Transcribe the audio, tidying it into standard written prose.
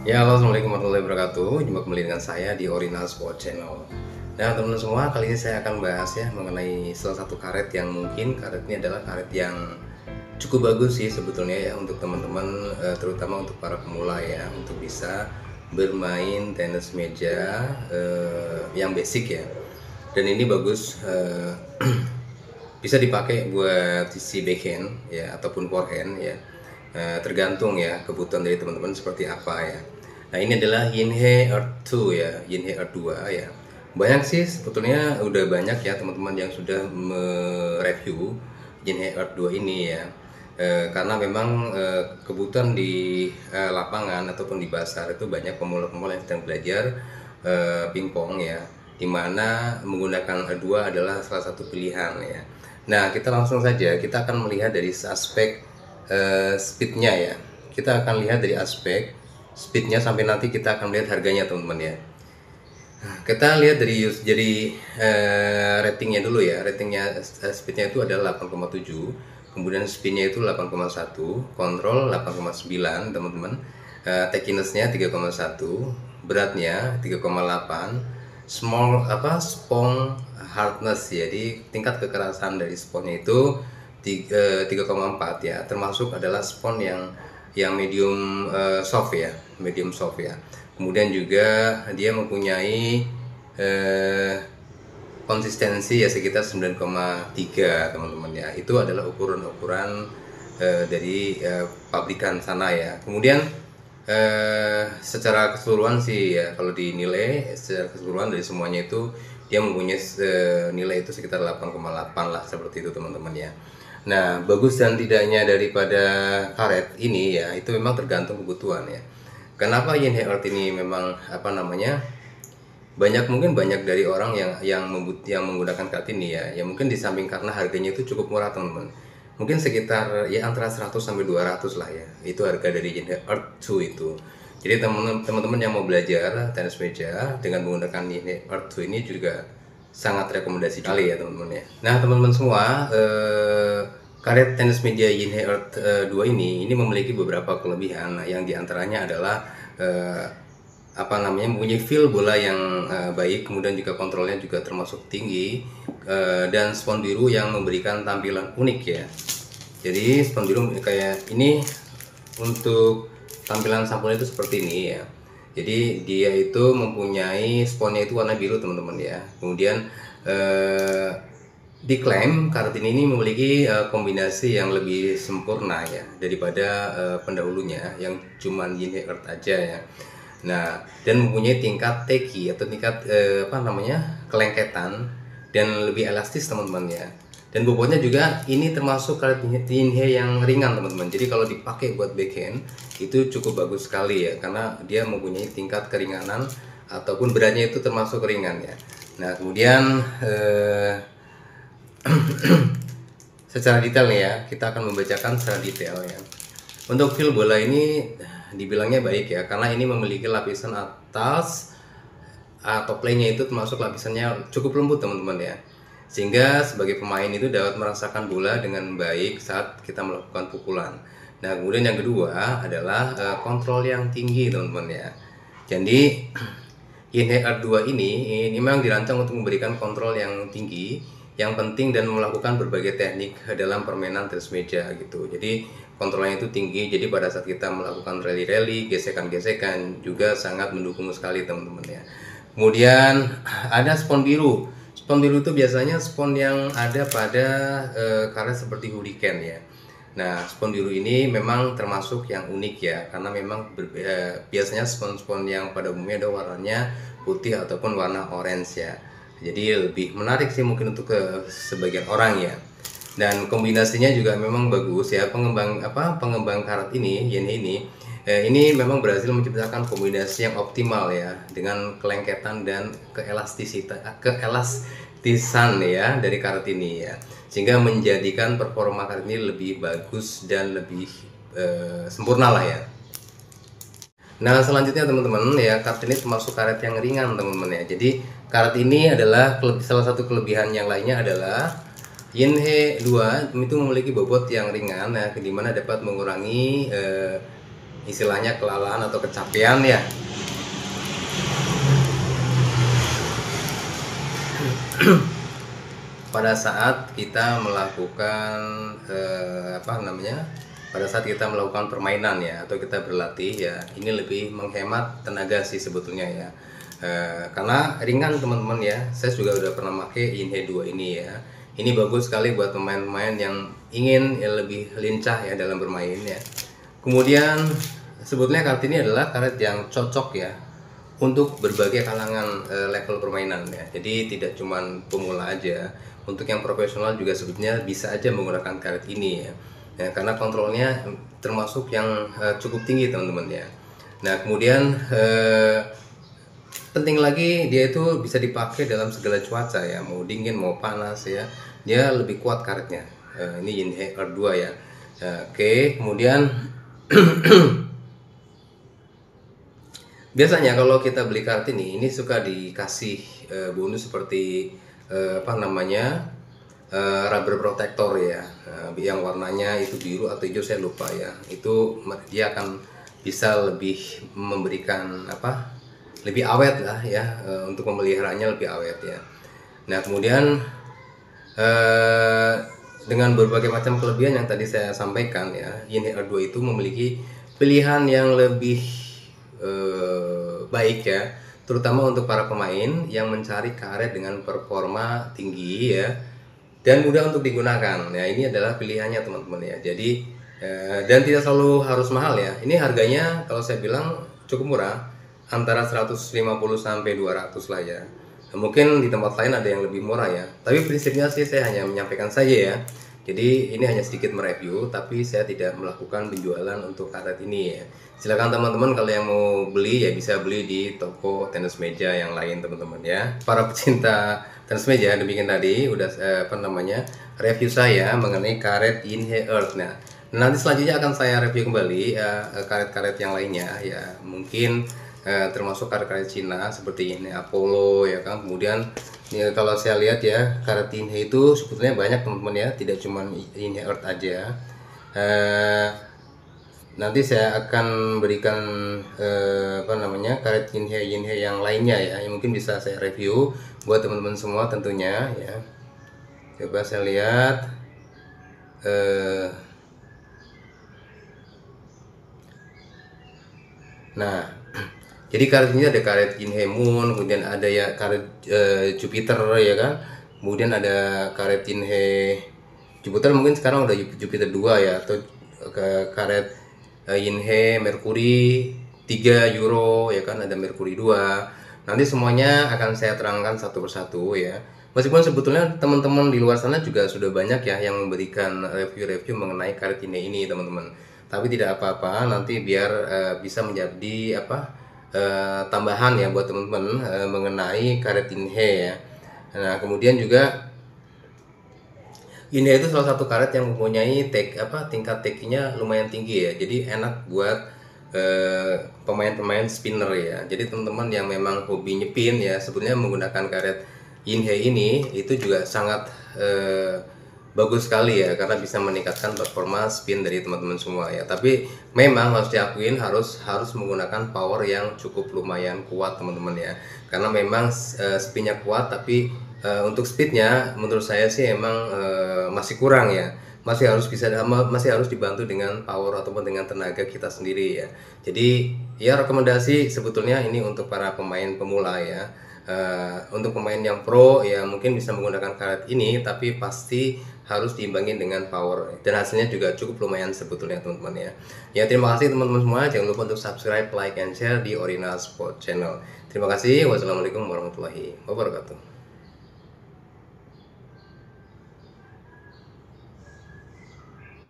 Ya, halo, assalamualaikum warahmatullahi wabarakatuh. Jumpa kembali dengan saya di Orina Sport Channel. Nah, teman-teman semua, kali ini saya akan bahas ya mengenai salah satu karet yang mungkin karet ini adalah karet yang cukup bagus sih sebetulnya ya untuk teman-teman, terutama untuk para pemula ya, untuk bisa bermain tenis meja yang basic ya. Dan ini bagus, bisa dipakai buat sisi backhand ya ataupun forehand ya. Tergantung ya kebutuhan dari teman-teman seperti apa ya. Nah, ini adalah Yinhe Earth 2 ya, Yinhe Earth 2 ya. Banyak sih sebetulnya udah banyak ya teman-teman yang sudah mereview Yinhe Earth 2 ini ya. Karena memang kebutuhan di lapangan ataupun di pasar itu banyak pemula-pemula yang sedang belajar pingpong ya, dimana menggunakan Earth 2 adalah salah satu pilihan ya. Nah, kita langsung saja kita akan melihat dari aspek speednya ya. Kita akan lihat dari aspek speednya sampai nanti kita akan lihat harganya teman-teman ya. Kita lihat dari ratingnya dulu ya. Ratingnya speednya itu adalah 8,7, kemudian spinnya itu 8,1, kontrol 8,9 teman-teman, tackiness-nya 3,1, beratnya 3,8, spong hardness, jadi tingkat kekerasan dari sponnya itu 3,4 ya, termasuk adalah spon yang medium soft ya, medium soft ya. Kemudian juga dia mempunyai konsistensi ya sekitar 9,3 teman-teman ya. Itu adalah ukuran-ukuran dari pabrikan sana ya. Kemudian secara keseluruhan sih ya, kalau dinilai secara keseluruhan dari semuanya itu dia mempunyai nilai itu sekitar 8,8 lah, seperti itu teman-teman ya. Nah, bagus dan tidaknya daripada karet ini ya, itu memang tergantung kebutuhan ya. Kenapa Yinhe Earth ini memang mungkin banyak dari orang yang menggunakan karet ini ya. Ya mungkin di samping karena harganya itu cukup murah teman-teman. Mungkin sekitar ya antara 100 sampai 200 lah ya. Itu harga dari Yinhe Earth 2 itu. Jadi teman-teman yang mau belajar tenis meja dengan menggunakan Yinhe Earth 2 ini juga sangat rekomendasi sekali ya teman-teman ya. Nah, teman-teman semua, karet tenis meja Yinhe Earth 2 ini memiliki beberapa kelebihan. Yang diantaranya adalah mempunyai feel bola yang baik, kemudian juga kontrolnya juga termasuk tinggi, dan spon biru yang memberikan tampilan unik ya. Jadi spon biru kayak ini, untuk tampilan sampulnya itu seperti ini ya. Jadi dia itu mempunyai sponnya itu warna biru teman-teman ya. Kemudian diklaim karet ini memiliki kombinasi yang lebih sempurna ya daripada pendahulunya yang cuman Yinhe Earth aja ya. Nah, dan mempunyai tingkat teki atau tingkat kelengketan dan lebih elastis teman-teman ya. Dan bobotnya juga ini termasuk karet Yinhe yang ringan teman-teman. Jadi kalau dipakai buat backhand itu cukup bagus sekali ya, karena dia mempunyai tingkat keringanan ataupun beratnya itu termasuk ringan ya. Nah, kemudian secara detail nih ya, kita akan membacakan secara detail ya. Untuk feel bola ini dibilangnya baik ya, karena ini memiliki lapisan atas atau playnya itu termasuk lapisannya cukup lembut teman-teman ya, sehingga sebagai pemain itu dapat merasakan bola dengan baik saat kita melakukan pukulan. Nah, kemudian yang kedua adalah kontrol yang tinggi teman-teman ya. Jadi Yinhe Earth 2 ini memang dirancang untuk memberikan kontrol yang tinggi, yang penting, dan melakukan berbagai teknik dalam permainan tenis meja gitu. Jadi kontrolnya itu tinggi, jadi pada saat kita melakukan rally-rally, gesekan-gesekan juga sangat mendukung sekali teman-teman ya. Kemudian ada spon biru. Spon biru itu biasanya spon yang ada pada karet seperti Hurricane ya. Nah, spon biru ini memang termasuk yang unik ya, karena memang biasanya spon-spon yang pada umumnya ada warnanya putih ataupun warna orange ya. Jadi lebih menarik sih mungkin untuk sebagian orang ya. Dan kombinasinya juga memang bagus ya. Pengembang karet ini ini memang berhasil menciptakan kombinasi yang optimal ya, dengan kelengketan dan keelastisan ya dari karet ini ya, sehingga menjadikan performa karet ini lebih bagus dan lebih sempurna lah ya. Nah, selanjutnya teman-teman ya, karet ini termasuk karet yang ringan teman-teman ya. Jadi karet ini adalah salah satu kelebihan yang lainnya adalah Yinhe 2 itu memiliki bobot yang ringan ya, dimana dapat mengurangi istilahnya kelelahan atau kecapean ya. Pada saat kita melakukan pada saat kita melakukan permainan ya, atau kita berlatih ya, ini lebih menghemat tenaga sih sebetulnya ya. Karena ringan teman-teman ya. Saya juga udah pernah pakai Inhe 2 ini ya. Ini bagus sekali buat pemain-pemain yang ingin ya lebih lincah ya dalam bermain ya. Kemudian sebetulnya karet ini adalah karet yang cocok ya untuk berbagai kalangan level permainan ya. Jadi tidak cuman pemula aja, untuk yang profesional juga sebetulnya bisa aja menggunakan karet ini ya. Ya, karena kontrolnya termasuk yang cukup tinggi teman-teman ya. Nah kemudian penting lagi dia itu bisa dipakai dalam segala cuaca ya, mau dingin mau panas ya, dia lebih kuat karetnya. Ini Inhe R2 ya. Oke, kemudian biasanya kalau kita beli karet ini suka dikasih bonus seperti rubber protector ya, yang warnanya itu biru atau hijau saya lupa ya. Itu dia akan bisa lebih memberikan lebih awet lah ya, untuk memeliharanya lebih awet ya. Nah kemudian dengan berbagai macam kelebihan yang tadi saya sampaikan ya, Inhe R2 itu memiliki pilihan yang lebih baik ya, terutama untuk para pemain yang mencari karet dengan performa tinggi ya, dan mudah untuk digunakan ya. Ini adalah pilihannya teman-teman ya. Jadi dan tidak selalu harus mahal ya. Ini harganya kalau saya bilang cukup murah, antara 150 sampai 200 lah ya. Nah, mungkin di tempat lain ada yang lebih murah ya. Tapi prinsipnya sih saya hanya menyampaikan saja ya. Jadi ini hanya sedikit mereview, tapi saya tidak melakukan penjualan untuk karet ini ya. Silakan teman-teman kalau yang mau beli ya bisa beli di toko tenis meja yang lain teman-teman ya. Para pecinta tenis meja, demikian tadi udah review saya mengenai karet Inhe Earth. Nah, nanti selanjutnya akan saya review kembali karet-karet yang lainnya ya. Mungkin termasuk karet-karet Cina seperti ini Apollo ya kan. Kemudian ya, kalau saya lihat ya karet Inhe itu sebetulnya banyak teman-teman ya, tidak cuma Inhe Earth aja. Nanti saya akan berikan karet Inhe yang lainnya ya, yang mungkin bisa saya review buat teman-teman semua tentunya ya. Coba saya lihat nah jadi karet ini ada karet Inhe Moon, kemudian ada ya karet Jupiter ya kan. Kemudian ada karet Inhe Jupiter, mungkin sekarang udah Jupiter 2 ya, atau karet Inhe Mercury 3 Euro ya kan, ada Mercury 2. Nanti semuanya akan saya terangkan satu persatu ya. Meskipun sebetulnya teman-teman di luar sana juga sudah banyak ya yang memberikan review-review mengenai karet Inhe ini teman-teman. Tapi tidak apa-apa, nanti biar bisa menjadi tambahan ya buat teman-teman mengenai karet Inhe ya. Nah kemudian juga Inhe itu salah satu karet yang mempunyai tingkat take-nya lumayan tinggi ya. Jadi enak buat pemain-pemain spinner ya. Jadi teman-teman yang memang hobi nyepin ya, sebetulnya menggunakan karet Inhe ini itu juga sangat bagus sekali ya, karena bisa meningkatkan performa spin dari teman-teman semua ya. Tapi memang harus diakuin harus menggunakan power yang cukup lumayan kuat teman-teman ya, karena memang spinnya kuat, tapi untuk speednya menurut saya sih emang masih kurang ya, masih harus dibantu dengan power ataupun dengan tenaga kita sendiri ya. Jadi ya rekomendasi sebetulnya ini untuk para pemain pemula ya. Untuk pemain yang pro ya mungkin bisa menggunakan karet ini, tapi pasti harus diimbangin dengan power, dan hasilnya juga cukup lumayan sebetulnya teman-teman ya. Ya terima kasih teman-teman semua, jangan lupa untuk subscribe, like, and share di Orina Sport Channel. Terima kasih, wassalamualaikum warahmatullahi wabarakatuh.